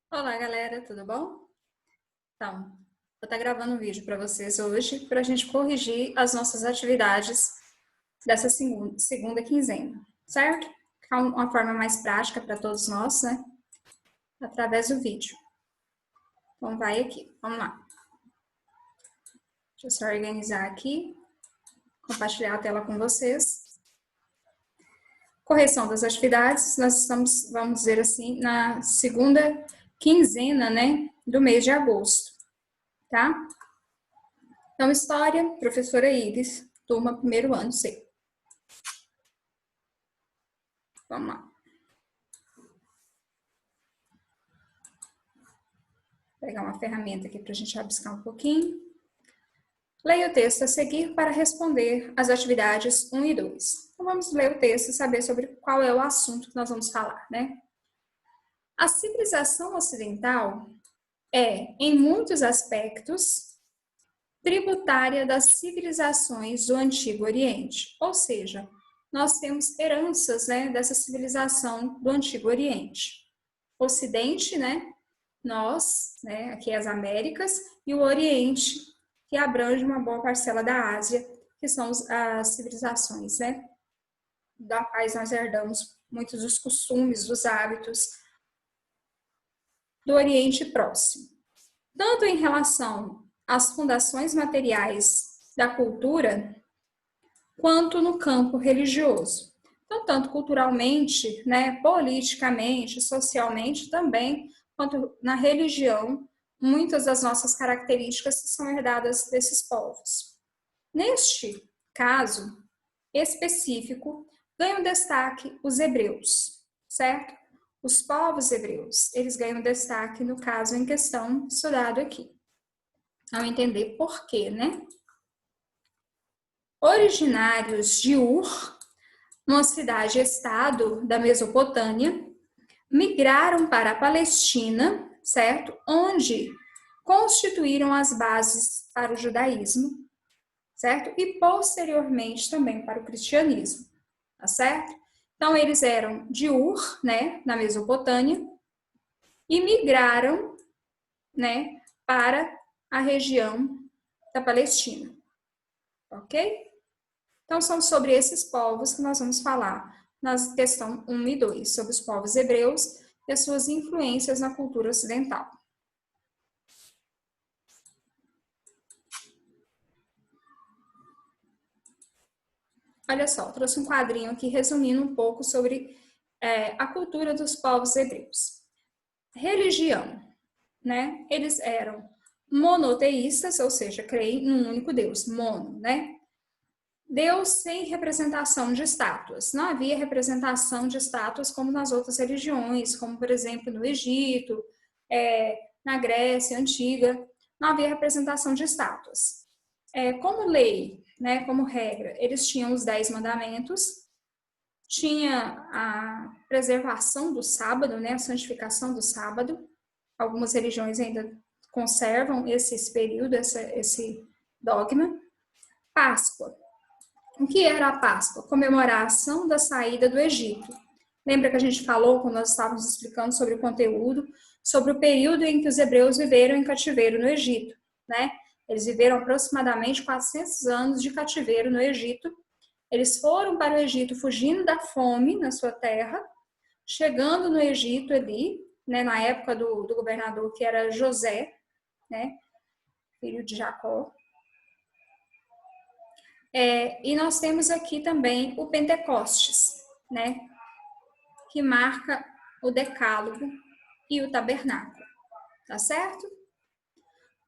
Olá, galera, tudo bom? Então, vou estar gravando um vídeo para vocês hoje para a gente corrigir as nossas atividades dessa segunda quinzena, certo? Ficar uma forma mais prática para todos nós, né? Através do vídeo. Então, vai aqui, vamos lá. Deixa eu só organizar aqui, compartilhar a tela com vocês. Correção das atividades, nós estamos, vamos dizer assim, na segunda quinzena, né, do mês de agosto, tá? Então, História, professora Iris, turma 1º ano C. Vamos lá. Vou pegar uma ferramenta aqui para a gente rabiscar um pouquinho. Leia o texto a seguir para responder as atividades 1 e 2. Então, vamos ler o texto e saber sobre qual é o assunto que nós vamos falar, né? A civilização ocidental é, em muitos aspectos, tributária das civilizações do Antigo Oriente. Ou seja, nós temos heranças, né, dessa civilização do Antigo Oriente. Ocidente, né, nós, né, aqui as Américas, e o Oriente, que abrange uma boa parcela da Ásia, que são as civilizações, né, da quais nós herdamos muitos dos costumes, dos hábitos do Oriente Próximo. Tanto em relação às fundações materiais da cultura, quanto no campo religioso. Então, tanto culturalmente, né, politicamente, socialmente também, quanto na religião, muitas das nossas características são herdadas desses povos. Neste caso específico, ganham destaque os hebreus, certo? Os povos hebreus, eles ganham destaque no caso em questão estudado aqui. Ao entender por quê, né? Originários de Ur, uma cidade-estado da Mesopotâmia, migraram para a Palestina, certo? Onde constituíram as bases para o judaísmo, certo? E posteriormente também para o cristianismo, tá certo? Então, eles eram de Ur, né, na Mesopotâmia, e migraram, né, para a região da Palestina, ok? Então, são sobre esses povos que nós vamos falar na questão 1 e 2, sobre os povos hebreus e as suas influências na cultura ocidental. Olha só, trouxe um quadrinho aqui resumindo um pouco sobre a cultura dos povos hebreus. Religião, né? Eles eram monoteístas, ou seja, creem num único Deus, mono, né? Deus sem representação de estátuas. Não havia representação de estátuas como nas outras religiões, como, por exemplo, no Egito, na Grécia Antiga, não havia representação de estátuas. Como lei, né, como regra, eles tinham os 10 mandamentos, tinha a preservação do sábado, né, a santificação do sábado. Algumas religiões ainda conservam esse período, esse dogma. Páscoa. O que era a Páscoa? Comemoração da saída do Egito. Lembra que a gente falou, quando nós estávamos explicando sobre o conteúdo, sobre o período em que os hebreus viveram em cativeiro no Egito, né? Eles viveram aproximadamente 400 anos de cativeiro no Egito. Eles foram para o Egito fugindo da fome na sua terra, chegando no Egito ali, né, na época do governador que era José, né, filho de Jacó. E nós temos aqui também o Pentecostes, né, que marca o decálogo e o tabernáculo, tá certo?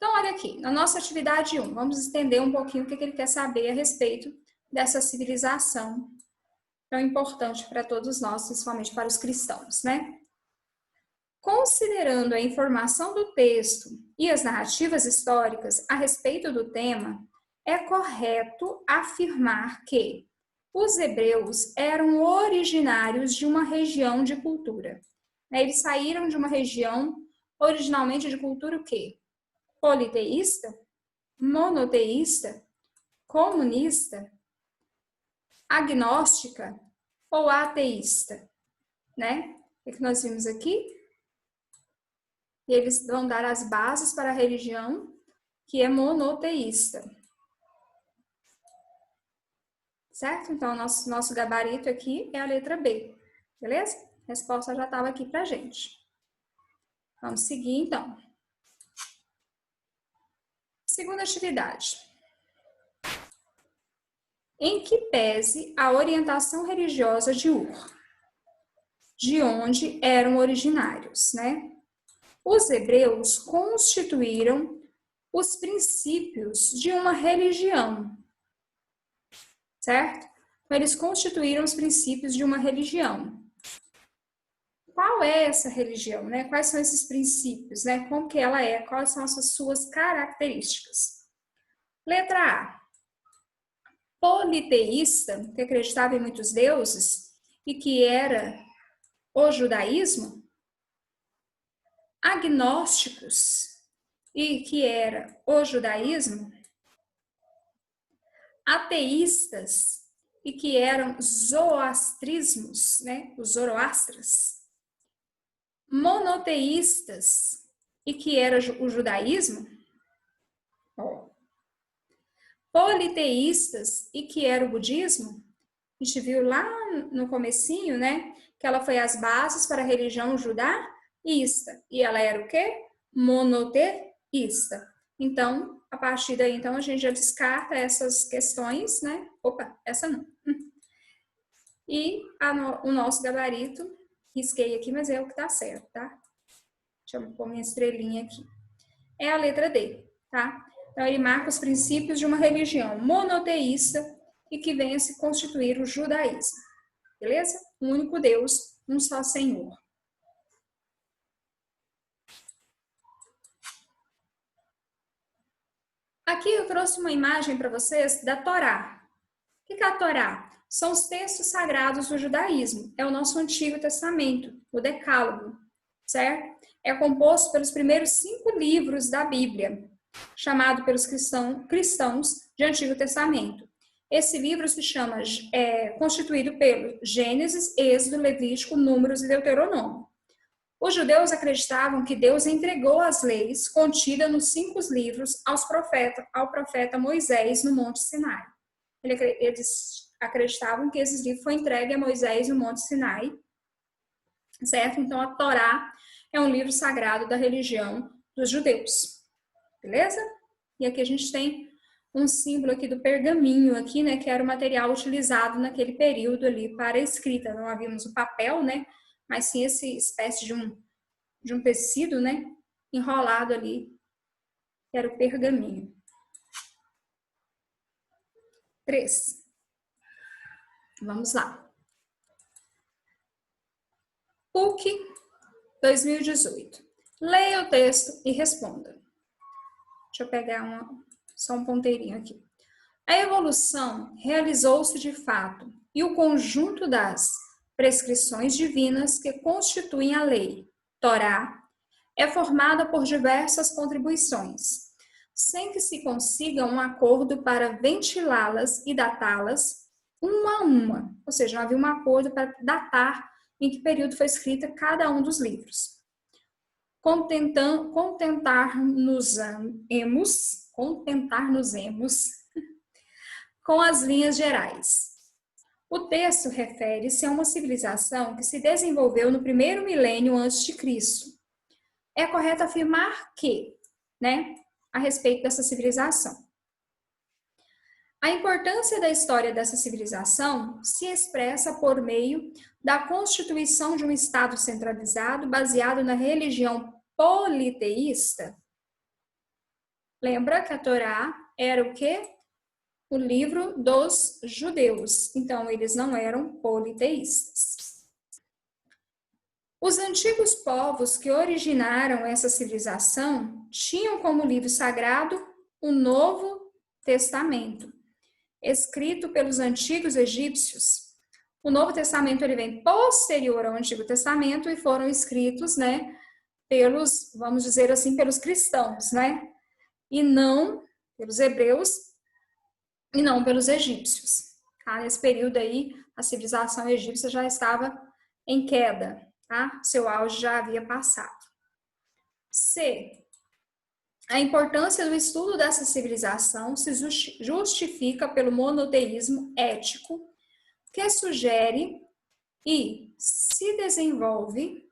Então, olha aqui, na nossa atividade 1, vamos entender um pouquinho o que ele quer saber a respeito dessa civilização tão importante para todos nós, principalmente para os cristãos, né? Considerando a informação do texto e as narrativas históricas a respeito do tema, é correto afirmar que os hebreus eram originários de uma região de cultura. Eles saíram de uma região originalmente de cultura o quê? Politeísta, monoteísta, comunista, agnóstica ou ateísta, né? O que nós vimos aqui? e eles vão dar as bases para a religião que é monoteísta. Certo? Então, nosso gabarito aqui é a letra B. Beleza? A resposta já estava aqui pra gente. Vamos seguir, então. Segunda atividade. Em que pese a orientação religiosa de Ur, de onde eram originários, né? Os hebreus constituíram os princípios de uma religião, certo? Então, eles constituíram os princípios de uma religião. Qual é essa religião, né? Quais são esses princípios, né? Como que ela é? Quais são as suas características? Letra A. Politeísta, que acreditava em muitos deuses e que era o judaísmo. Agnósticos, e que era o judaísmo. Ateístas, e que eram zoroastrismos, né? Os zoroastras. Monoteístas, e que era o judaísmo. Politeístas, e que era o budismo. A gente viu lá no comecinho, né? Que ela foi as bases para a religião judaísta. E ela era o quê? Monoteísta. Então, a partir daí, então, a gente já descarta essas questões, né? Opa, essa não. E o nosso gabarito, risquei aqui, mas é o que tá certo, tá? Deixa eu pôr minha estrelinha aqui. É a letra D, tá? Então, ele marca os princípios de uma religião monoteísta e que venha se constituir o judaísmo. Beleza? Um único Deus, um só Senhor. Aqui eu trouxe uma imagem para vocês da Torá. O que é a Torá? São os textos sagrados do judaísmo. É o nosso Antigo Testamento, o Decálogo, certo? É composto pelos primeiros 5 livros da Bíblia, chamado pelos cristãos de Antigo Testamento. Esse livro se chama, constituído pelo Gênesis, Êxodo, Levítico, Números e Deuteronômio. Os judeus acreditavam que Deus entregou as leis contidas nos 5 livros ao profeta Moisés no Monte Sinai. Eles acreditavam que esses livros foram entregues a Moisés no Monte Sinai, certo? Então, a Torá é um livro sagrado da religião dos judeus, beleza? E aqui a gente tem um símbolo aqui do pergaminho aqui, né, que era o material utilizado naquele período ali para a escrita. Não havíamos o papel, né, mas sim essa espécie de um tecido, né, enrolado ali, que era o pergaminho. 3. Vamos lá. PUC 2018. Leia o texto e responda. Deixa eu pegar só um ponteirinho aqui. A evolução realizou-se de fato e o conjunto das prescrições divinas que constituem a lei, Torá, é formada por diversas contribuições, sem que se consiga um acordo para ventilá-las e datá-las uma a uma. Ou seja, não havia um acordo para datar em que período foi escrita cada um dos livros. Contentar-nos-emos com as linhas gerais. O texto refere-se a uma civilização que se desenvolveu no primeiro milênio antes de Cristo. É correto afirmar que, né, a respeito dessa civilização. A importância da história dessa civilização se expressa por meio da constituição de um Estado centralizado baseado na religião politeísta. Lembra que a Torá era o quê? O livro dos judeus. Então, eles não eram politeístas. Os antigos povos que originaram essa civilização tinham como livro sagrado o Novo Testamento, escrito pelos antigos egípcios. O Novo Testamento ele vem posterior ao Antigo Testamento e foram escritos, né, pelos, vamos dizer assim, pelos cristãos, né, e não pelos hebreus e não pelos egípcios. Tá? Nesse período aí, a civilização egípcia já estava em queda, tá? Seu auge já havia passado. C. A importância do estudo dessa civilização se justifica pelo monoteísmo ético que sugere e se desenvolve,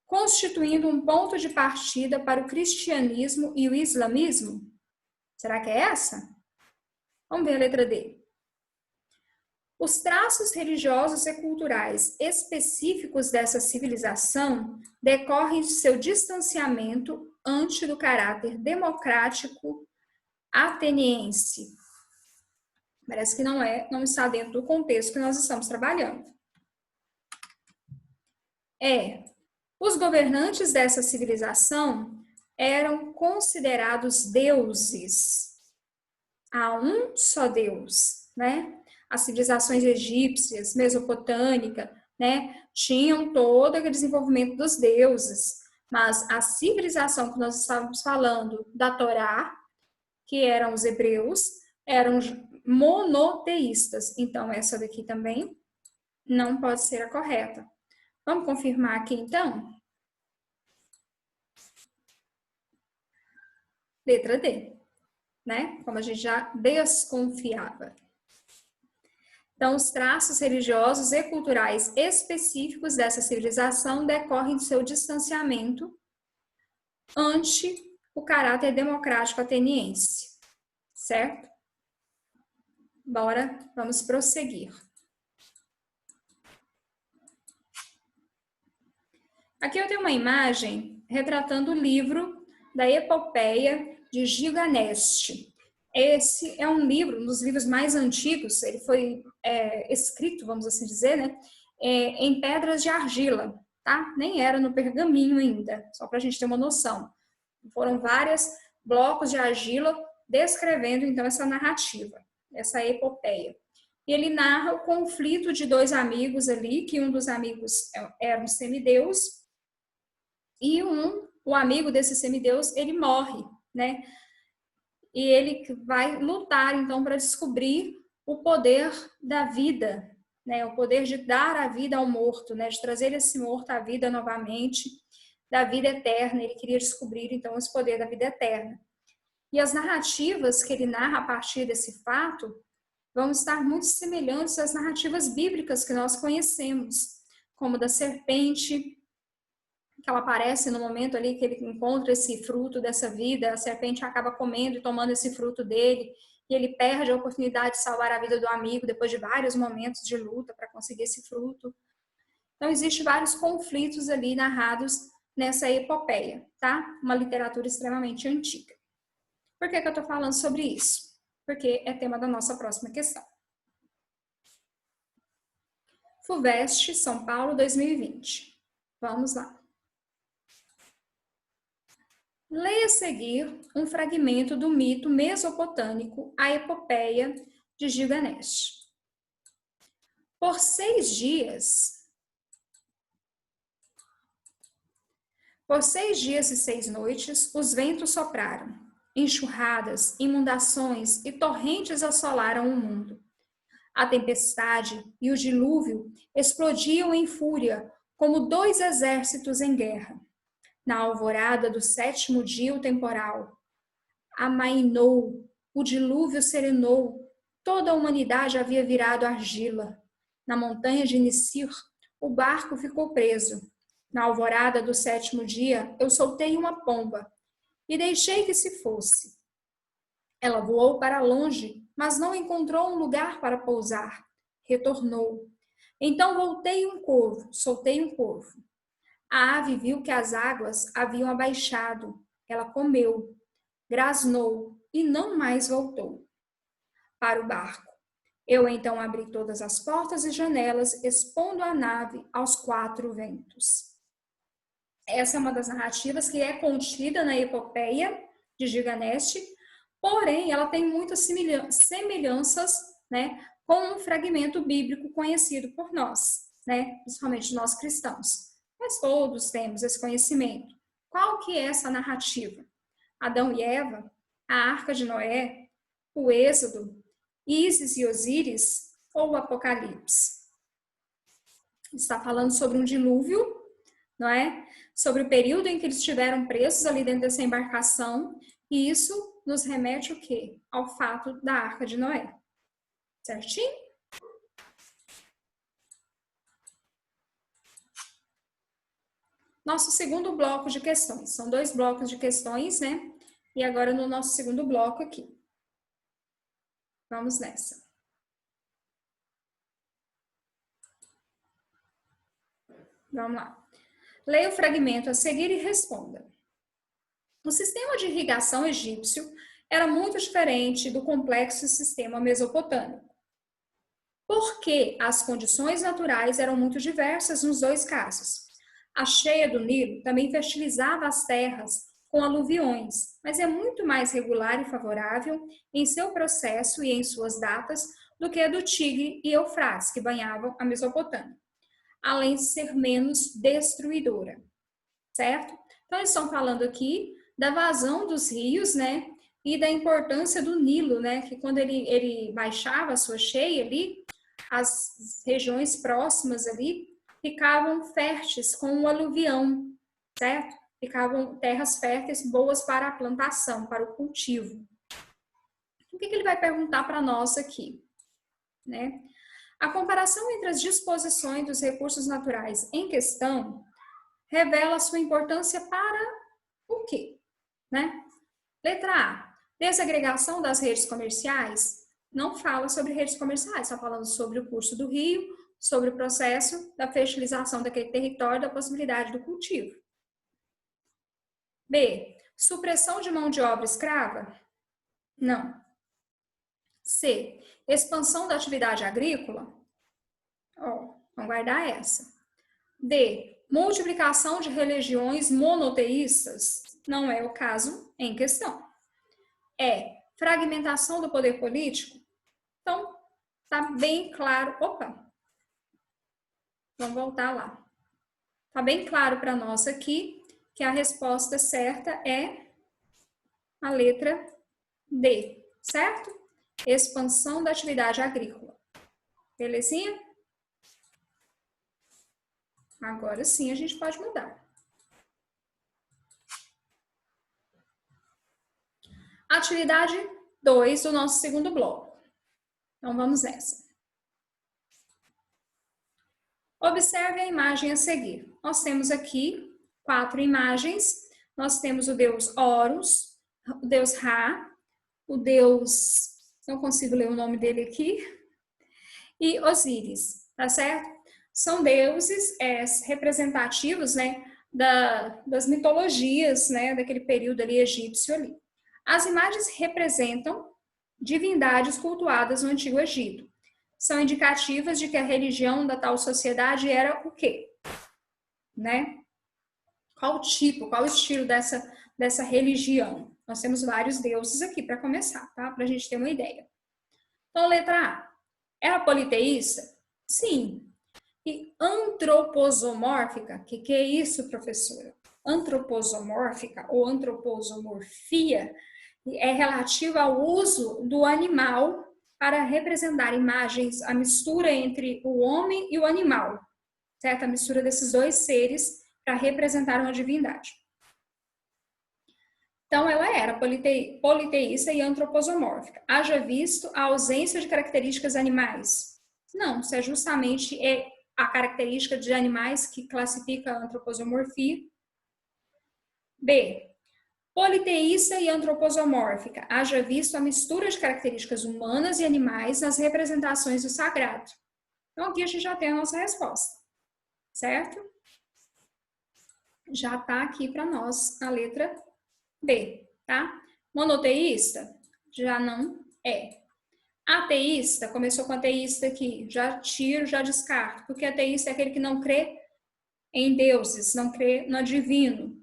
constituindo um ponto de partida para o cristianismo e o islamismo? Será que é essa? Vamos ver a letra D. Os traços religiosos e culturais específicos dessa civilização decorrem de seu distanciamento ante do caráter democrático ateniense. Parece que não está dentro do contexto que nós estamos trabalhando. Os governantes dessa civilização eram considerados deuses. Há um só Deus, né? As civilizações egípcias, mesopotâmica, né, tinham todo aquele desenvolvimento dos deuses, mas a civilização que nós estávamos falando da Torá, que eram os hebreus, eram monoteístas. Então, essa daqui também não pode ser a correta. Vamos confirmar aqui, então? Letra D, né? Como a gente já desconfiava. Então, os traços religiosos e culturais específicos dessa civilização decorrem de seu distanciamento ante o caráter democrático ateniense, certo? Vamos prosseguir. Aqui eu tenho uma imagem retratando o livro da Epopeia de Gilgamesh. Esse é um livro, um dos livros mais antigos, ele foi escrito, vamos assim dizer, né, em pedras de argila, tá? Nem era no pergaminho ainda, só para a gente ter uma noção. Foram vários blocos de argila descrevendo, então, essa narrativa, essa epopeia. E ele narra o conflito de dois amigos ali, que um dos amigos era um semideus, e o amigo desse semideus, ele morre, né? E ele vai lutar, então, para descobrir o poder da vida, né? O poder de dar a vida ao morto, né? De trazer esse morto à vida novamente, da vida eterna. Ele queria descobrir, então, esse poder da vida eterna. E as narrativas que ele narra a partir desse fato vão estar muito semelhantes às narrativas bíblicas que nós conhecemos, como da serpente, que ela aparece no momento ali que ele encontra esse fruto dessa vida, a serpente acaba comendo e tomando esse fruto dele, e ele perde a oportunidade de salvar a vida do amigo depois de vários momentos de luta para conseguir esse fruto. Então, existem vários conflitos ali narrados nessa epopeia, tá? Uma literatura extremamente antiga. Por que eu estou falando sobre isso? Porque é tema da nossa próxima questão. FUVEST, São Paulo, 2020. Vamos lá. Leia a seguir um fragmento do mito mesopotâmico, a Epopeia de Gilgamesh. Por 6 dias e 6 noites, os ventos sopraram. Enxurradas, inundações e torrentes assolaram o mundo. A tempestade e o dilúvio explodiam em fúria, como 2 exércitos em guerra. Na alvorada do 7º dia, o temporal amainou, o dilúvio serenou, toda a humanidade havia virado argila. Na montanha de Nisir, o barco ficou preso. Na alvorada do 7º dia, eu soltei uma pomba e deixei que se fosse. Ela voou para longe, mas não encontrou um lugar para pousar. Retornou. Então soltei um corvo. A ave viu que as águas haviam abaixado. Ela comeu, grasnou e não mais voltou para o barco. Eu então abri todas as portas e janelas, expondo a nave aos 4 ventos. Essa é uma das narrativas que é contida na Epopeia de Gilgamesh, porém ela tem muitas semelhanças, né, com um fragmento bíblico conhecido por nós, né, principalmente nós cristãos. Mas todos temos esse conhecimento. Qual que é essa narrativa? Adão e Eva, a Arca de Noé, o Êxodo, Ísis e Osíris ou o Apocalipse? Está falando sobre um dilúvio, não é? sobre o período em que eles estiveram presos ali dentro dessa embarcação, e isso nos remete o quê? Ao fato da Arca de Noé. Certinho? Nosso segundo bloco de questões. São 2 blocos de questões, né? E agora no nosso segundo bloco aqui. Vamos nessa. Vamos lá. Leia o fragmento a seguir e responda. O sistema de irrigação egípcio era muito diferente do complexo sistema mesopotâmico. Porque as condições naturais eram muito diversas nos 2 casos. A cheia do Nilo também fertilizava as terras com aluviões, mas é muito mais regular e favorável em seu processo e em suas datas do que a do Tigre e Eufrates, que banhavam a Mesopotâmia, além de ser menos destruidora, certo? Então, eles estão falando aqui da vazão dos rios, né, e da importância do Nilo, né, que quando ele baixava a sua cheia ali, as regiões próximas ali ficavam férteis com o aluvião, certo? Ficavam terras férteis boas para a plantação, para o cultivo. O que ele vai perguntar para nós aqui, né? A comparação entre as disposições dos recursos naturais em questão revela sua importância para o quê, né? Letra A. Desagregação das redes comerciais. Não fala sobre redes comerciais, está falando sobre o curso do rio, sobre o processo da fertilização daquele território, da possibilidade do cultivo. B. Supressão de mão de obra escrava? Não. C. Expansão da atividade agrícola? Vamos guardar essa. D. Multiplicação de religiões monoteístas? Não é o caso em questão. E. Fragmentação do poder político? Então, tá bem claro. Vamos voltar lá. Tá bem claro para nós aqui que a resposta certa é a letra D, certo? Expansão da atividade agrícola. Belezinha? Agora sim a gente pode mudar. Atividade 2 do nosso segundo bloco. Então vamos nessa. Observe a imagem a seguir. Nós temos aqui 4 imagens. Nós temos o deus Horus, o deus Ra, o deus, não consigo ler o nome dele aqui, e Osíris, tá certo? São deuses representativos, né, das mitologias, né, daquele período ali egípcio ali. As imagens representam divindades cultuadas no Antigo Egito. São indicativas de que a religião da tal sociedade era o quê? Né? Qual tipo, qual estilo dessa religião? Nós temos vários deuses aqui para começar, tá? Para a gente ter uma ideia. Então, letra A. Era politeísta? Sim. E antroposomórfica? Que é isso, professora? Antroposomórfica ou antroposomorfia é relativa ao uso do animal para representar imagens, a mistura entre o homem e o animal, certo? A mistura desses 2 seres para representar uma divindade. Então, ela era politeísta e antroposomórfica. Haja visto a ausência de características animais? Não, isso é justamente a característica de animais que classifica a antroposomorfia. B. Politeísta e antroposomórfica. Haja visto a mistura de características humanas e animais nas representações do sagrado. Então, aqui a gente já tem a nossa resposta, certo? Já está aqui para nós a letra B, tá? Monoteísta? Já não é. Ateísta? Começou com ateísta aqui. Já tiro, já descarto. Porque ateísta é aquele que não crê em deuses, não crê no divino.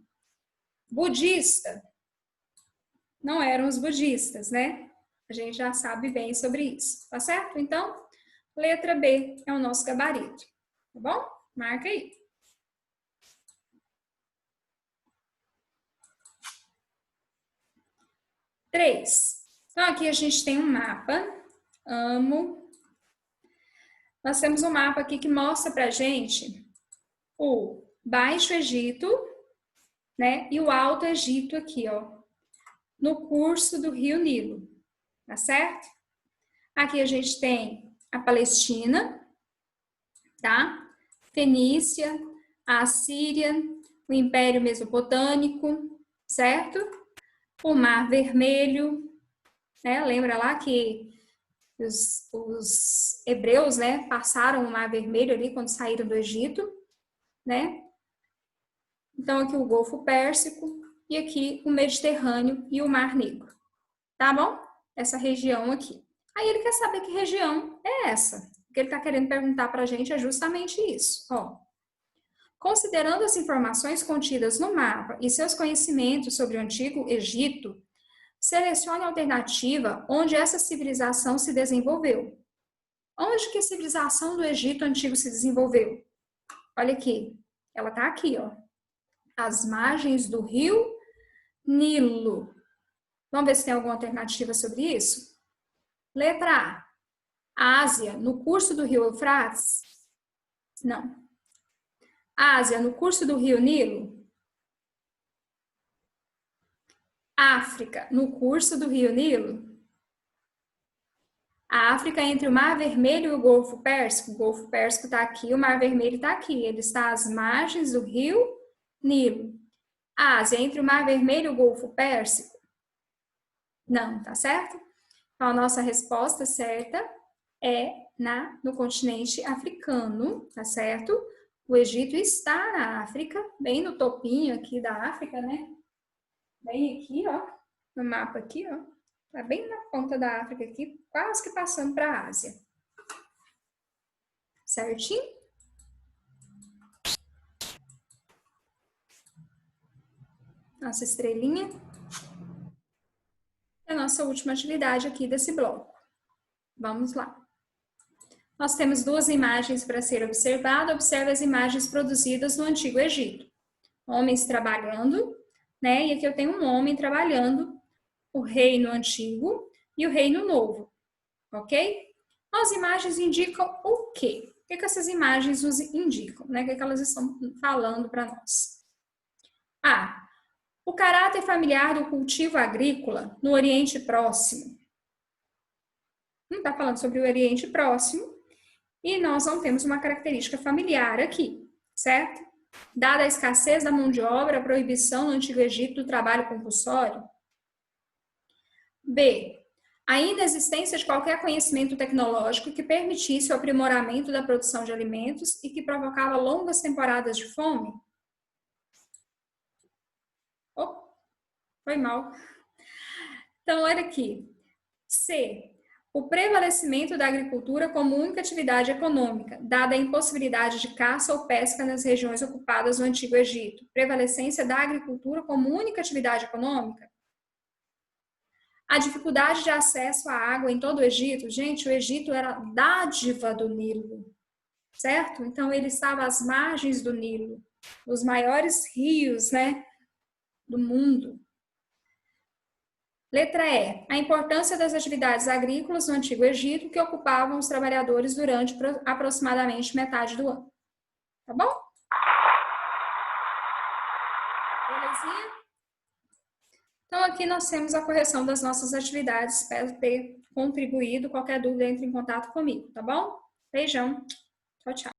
Budista? Não eram os budistas, né? A gente já sabe bem sobre isso, tá certo? Então, letra B é o nosso gabarito, tá bom? Marca aí. Três. Então, aqui a gente tem um mapa. Nós temos um mapa aqui que mostra pra gente o Baixo Egito, né? E o Alto Egito aqui, ó, no curso do Rio Nilo, tá certo? Aqui a gente tem a Palestina, tá? Fenícia, a Assíria, o Império Mesopotâmico, certo? O Mar Vermelho, né? Lembra lá que os hebreus, né, passaram o Mar Vermelho ali quando saíram do Egito, né? Então aqui o Golfo Pérsico e aqui o Mediterrâneo e o Mar Negro, tá bom? Essa região aqui. Aí ele quer saber que região é essa. O que ele está querendo perguntar para a gente é justamente isso, ó. Considerando as informações contidas no mapa e seus conhecimentos sobre o Antigo Egito, selecione a alternativa onde essa civilização se desenvolveu. Onde que a civilização do Egito Antigo se desenvolveu? Olha aqui, ela está aqui, ó. As margens do rio Nilo. Vamos ver se tem alguma alternativa sobre isso? Letra A. Ásia, no curso do rio Eufrates? Não. Ásia, no curso do rio Nilo? África, no curso do rio Nilo? A África entre o Mar Vermelho e o Golfo Pérsico? O Golfo Pérsico está aqui, o Mar Vermelho está aqui. Ele está às margens do rio Nilo. A Ásia entre o Mar Vermelho e o Golfo Pérsico? Não, tá certo? Então, a nossa resposta certa é no continente africano, tá certo? O Egito está na África, bem no topinho aqui da África, né? Bem aqui, ó, no mapa aqui, ó. Tá bem na ponta da África aqui, quase que passando para a Ásia. Certinho? Nossa estrelinha. É a nossa última atividade aqui desse bloco. Vamos lá. Nós temos duas imagens para ser observada. Observe as imagens produzidas no Antigo Egito. Homens trabalhando, né? E aqui eu tenho um homem trabalhando o reino antigo e o reino novo, ok? As imagens indicam o quê? O que essas imagens nos indicam, né? O que elas estão falando para nós? A. O caráter familiar do cultivo agrícola no Oriente Próximo. Não está falando sobre o Oriente Próximo e nós não temos uma característica familiar aqui, certo? Dada a escassez da mão de obra, a proibição no Antigo Egito do trabalho compulsório. B. A inexistência de qualquer conhecimento tecnológico que permitisse o aprimoramento da produção de alimentos e que provocava longas temporadas de fome. Oh, foi mal. Então, olha aqui. C. O prevalecimento da agricultura como única atividade econômica, dada a impossibilidade de caça ou pesca nas regiões ocupadas no Antigo Egito. Prevalecência da agricultura como única atividade econômica. A dificuldade de acesso à água em todo o Egito. Gente, o Egito era dádiva do Nilo, certo? Então, ele estava às margens do Nilo, os maiores rios, né, do mundo. Letra E. A importância das atividades agrícolas no Antigo Egito que ocupavam os trabalhadores durante aproximadamente metade do ano. Tá bom? Belezinha? Então, aqui nós temos a correção das nossas atividades. Espero ter contribuído. Qualquer dúvida, entre em contato comigo, tá bom? Beijão. Tchau, tchau.